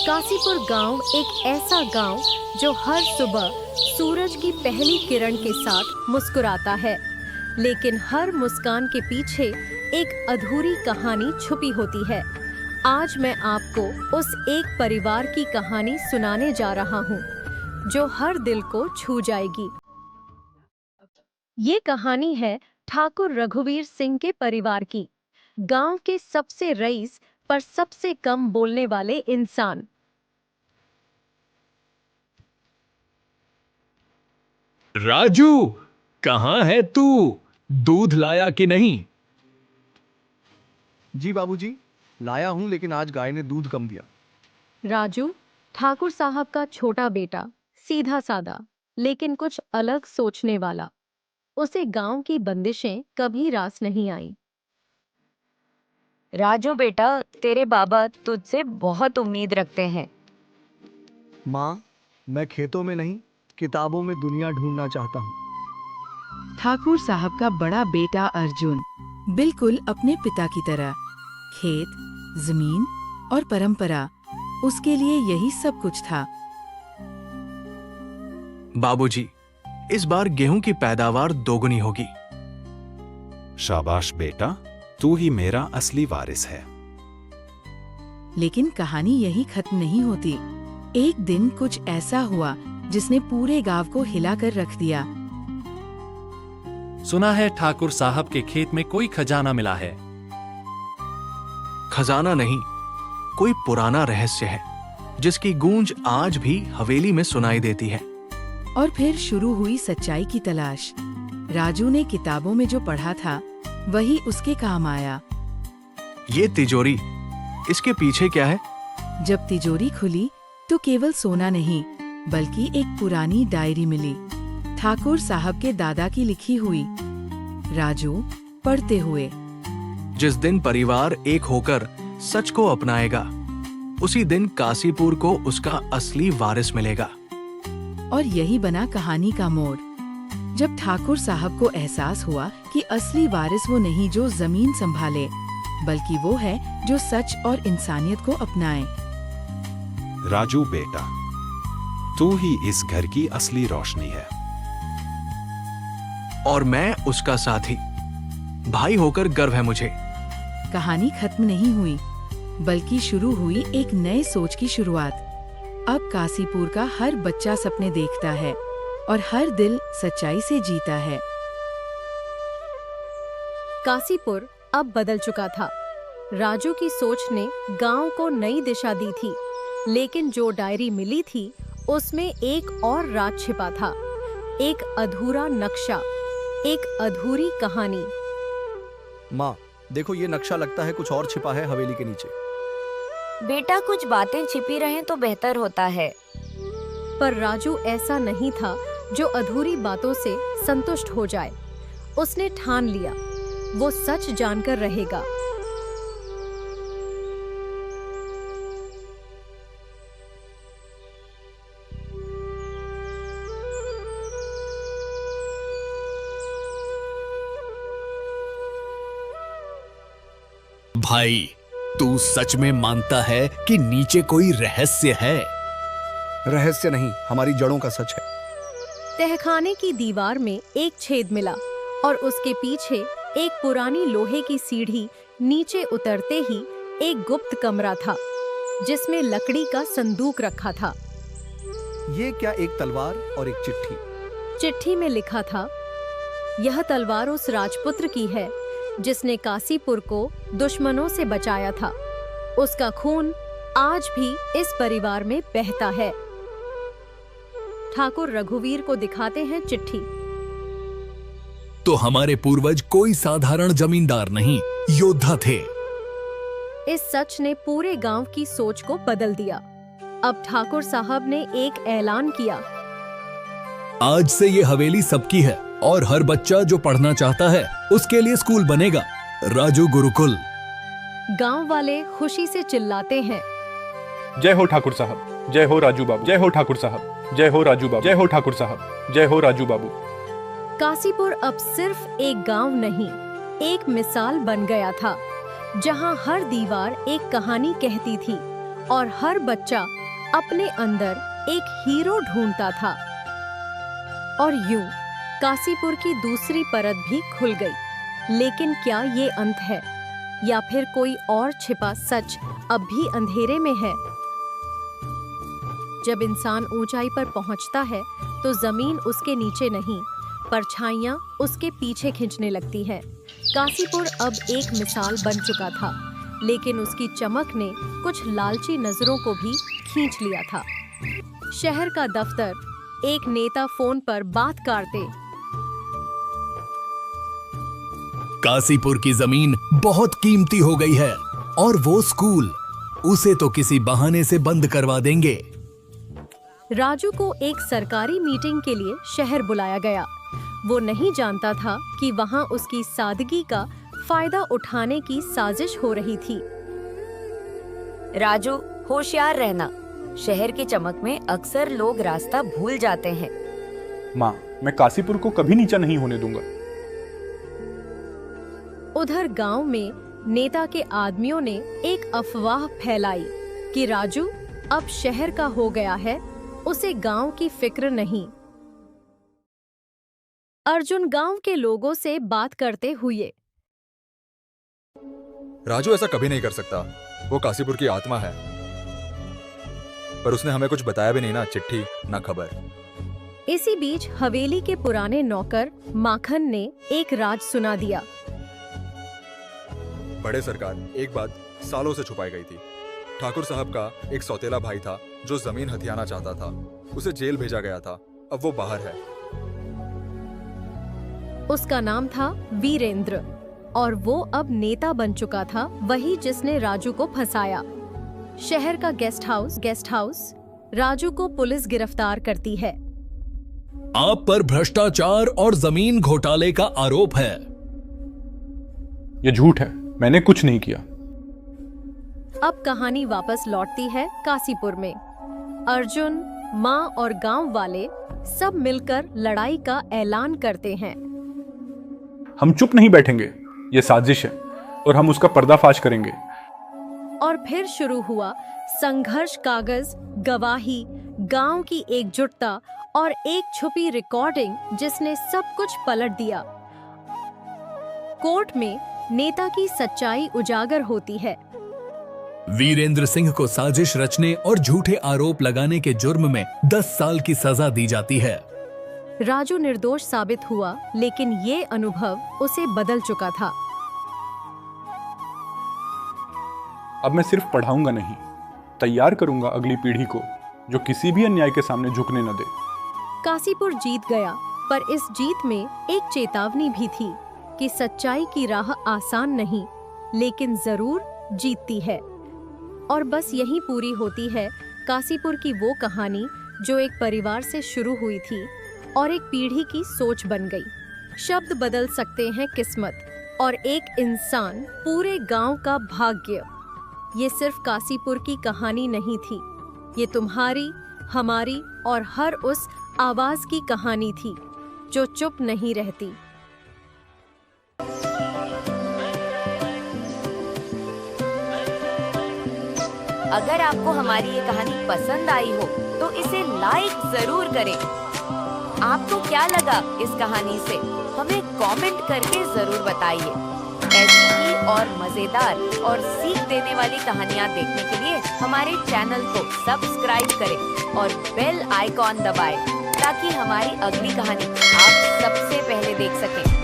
कासीपुर गांव एक ऐसा गांव जो हर सुबह सूरज की पहली किरण के साथ मुस्कुराता है, लेकिन हर मुस्कान के पीछे एक अधूरी कहानी छुपी होती है। आज मैं आपको उस एक परिवार की कहानी सुनाने जा रहा हूँ, जो हर दिल को छू जाएगी। ये कहानी है ठाकुर रघुवीर सिंह के परिवार की, गांव के सबसे रईस पर सबसे कम बोलने वाले इंसान। राजू, कहाँ है तू? दूध लाया कि नहीं? जी बाबूजी, लाया हूं, लेकिन आज गाय ने दूध कम दिया। राजू ठाकुर साहब का छोटा बेटा, सीधा सादा लेकिन कुछ अलग सोचने वाला। उसे गांव की बंदिशें कभी रास नहीं आई। राजू बेटा, तेरे बाबा तुझसे बहुत उम्मीद रखते हैं। माँ, मैं खेतों में नहीं, किताबों में दुनिया ढूंढना चाहता हूँ। ठाकुर साहब का बड़ा बेटा अर्जुन बिल्कुल अपने पिता की तरह, खेत, जमीन और परंपरा, उसके लिए यही सब कुछ था। बाबूजी, इस बार गेहूं की पैदावार दोगुनी होगी। शाबाश बेटा, तू ही मेरा असली वारिस है। लेकिन कहानी यही खत्म नहीं होती। एक दिन कुछ ऐसा हुआ जिसने पूरे गांव को हिलाकर रख दिया। सुना है ठाकुर साहब के खेत में कोई खजाना मिला है। खजाना नहीं, कोई पुराना रहस्य है जिसकी गूंज आज भी हवेली में सुनाई देती है। और फिर शुरू हुई सच्चाई की तलाश। राजू ने किताबों में जो पढ़ा था वही उसके काम आया। ये तिजोरी, इसके पीछे क्या है? जब तिजोरी खुली तो केवल सोना नहीं, बल्कि एक पुरानी डायरी मिली, ठाकुर साहब के दादा की लिखी हुई। राजू पढ़ते हुए, जिस दिन परिवार एक होकर सच को अपनाएगा, उसी दिन कासीपुर को उसका असली वारिस मिलेगा। और यही बना कहानी का मोड़। जब ठाकुर साहब को एहसास हुआ कि असली वारिस वो नहीं जो जमीन संभाले, बल्कि वो है जो सच और इंसानियत को अपनाए। राजू बेटा, तू ही इस घर की असली रोशनी है। और मैं उसका साथी। भाई होकर गर्व है मुझे। कहानी खत्म नहीं हुई, बल्कि शुरू हुई एक नए सोच की शुरुआत। अब कासीपुर का हर बच्चा सपने देखता है और हर दिल सच्चाई से जीता है। कासीपुर अब बदल चुका था। राजू की सोच ने गांव को नई दिशा दी थी, लेकिन जो डायरी मिली थी उसमें एक और राज छिपा था, एक अधूरा नक्शा, एक अधूरी कहानी। माँ, देखो, ये नक्शा लगता है कुछ और छिपा है हवेली के नीचे। बेटा, कुछ बातें छिपी रहें तो बेहतर होता है। पर राजू ऐसा नहीं था जो अधूरी बातों से संतुष्ट हो जाए। उसने ठान लिया, वो सच जानकर रहेगा। भाई, तू सच में मानता है कि नीचे कोई रहस्य है? रहस्य नहीं, हमारी जड़ों का सच है। तहखाने की दीवार में एक छेद मिला और उसके पीछे एक पुरानी लोहे की सीढ़ी। नीचे उतरते ही एक गुप्त कमरा था, जिसमें लकड़ी का संदूक रखा था। ये क्या, एक तलवार और एक चिट्ठी। चिट्ठी में लिखा था, यह तलवार उस राजपुत्र की है जिसने कासीपुर को दुश्मनों से बचाया था। उसका खून आज भी इस परिवार में बहता है। ठाकुर रघुवीर को दिखाते हैं चिट्ठी। तो हमारे पूर्वज कोई साधारण जमींदार नहीं, योद्धा थे। इस सच ने पूरे गांव की सोच को बदल दिया। अब ठाकुर साहब ने एक ऐलान किया, आज से ये हवेली सबकी है और हर बच्चा जो पढ़ना चाहता है उसके लिए स्कूल बनेगा, राजू गुरुकुल। गांव वाले खुशी से चिल्लाते हैं, जय हो ठाकुर साहब, जय हो राजू बाबू, जय हो ठाकुर साहब, जय हो राजू बाबू, जय हो ठाकुर साहब, जय हो राजू बाबू। कासीपुर अब सिर्फ एक गांव नहीं, एक मिसाल बन गया था, जहां हर दीवार एक कहानी कहती थी और हर बच्चा अपने अंदर एक हीरो ढूंढता था। और यूं काशीपुर की दूसरी परत भी खुल गई। लेकिन क्या ये अंत है या फिर कोई और छिपा सच अब भी अंधेरे में है? जब इंसान ऊंचाई पर पहुंचता है तो जमीन उसके नीचे नहीं, परछाइयां उसके पीछे खींचने लगती है। काशीपुर अब एक मिसाल बन चुका था, लेकिन उसकी चमक ने कुछ लालची नजरों को भी खींच लिया था। शहर का दफ्तर एक नेता फोन पर बात करते, काशीपुर की जमीन बहुत कीमती हो गई है और वो स्कूल, उसे तो किसी बहाने से बंद करवा देंगे। राजू को एक सरकारी मीटिंग के लिए शहर बुलाया गया। वो नहीं जानता था कि वहां उसकी सादगी का फायदा उठाने की साजिश हो रही थी। राजू, होशियार रहना। शहर की चमक में अक्सर लोग रास्ता भूल जाते हैं। माँ, मैं काशीपुर को कभी नीचा नहीं होने दूंगा। उधर गांव में नेता के आदमियों ने एक अफवाह फैलाई कि राजू अब शहर का हो गया है, उसे गांव की फिक्र नहीं। अर्जुन गांव के लोगों से बात करते हुए, राजू ऐसा कभी नहीं कर सकता। वो काशीपुर की आत्मा है। पर उसने हमें कुछ बताया भी नहीं, ना चिट्ठी ना खबर। इसी बीच हवेली के पुराने नौकर माखन ने एक राज सुना दिया। बड़े सरकार, एक बात सालों से छुपाई गई थी। ठाकुर साहब का एक सौतेला भाई था जो जमीन हथियाना चाहता था। उसे जेल भेजा गया था, अब वो बाहर है। उसका नाम था वीरेंद्र और वो अब नेता बन चुका था, वही जिसने राजू को फंसाया। शहर का गेस्ट हाउस राजू को पुलिस गिरफ्तार करती है। आप पर भ्रष्टाचार और जमीन घोटाले का आरोप है। ये झूठ है, मैंने कुछ नहीं किया। अब कहानी वापस लौटती है काशीपुर में। अर्जुन, माँ और गांव वाले सब मिलकर लड़ाई का ऐलान करते हैं। हम चुप नहीं बैठेंगे, ये साजिश है और हम उसका पर्दाफाश करेंगे। और फिर शुरू हुआ संघर्ष। कागज, गवाही, गांव की एकजुटता और एक छुपी रिकॉर्डिंग जिसने सब कुछ पलट दिया। कोर्ट में नेता की सच्चाई उजागर होती है। वीरेंद्र सिंह को साजिश रचने और झूठे आरोप लगाने के जुर्म में 10 साल की सजा दी जाती है। राजू निर्दोष साबित हुआ, लेकिन ये अनुभव उसे बदल चुका था। अब मैं सिर्फ पढ़ाऊंगा नहीं, तैयार करूंगा अगली पीढ़ी को जो किसी भी अन्याय के सामने झुकने न दे। काशीपुर जीत गया, पर इस जीत में एक चेतावनी भी थी कि सच्चाई की राह आसान नहीं, लेकिन जरूर जीतती है। और बस यहीं पूरी होती है काशीपुर की वो कहानी जो एक परिवार से शुरू हुई थी और एक पीढ़ी की सोच बन गई। शब्द बदल सकते हैं किस्मत, और एक इंसान पूरे गांव का भाग्य। ये सिर्फ काशीपुर की कहानी नहीं थी, ये तुम्हारी, हमारी और हर उस आवाज की कहानी थी जो चुप नहीं रहती। अगर आपको हमारी ये कहानी पसंद आई हो तो इसे लाइक जरूर करें। आपको क्या लगा इस कहानी से, हमें कमेंट करके जरूर बताइए। ऐसी ही और मजेदार और सीख देने वाली कहानियाँ देखने के लिए हमारे चैनल को सब्सक्राइब करें और बेल आइकॉन दबाएं ताकि हमारी अगली कहानी आप सबसे पहले देख सकें।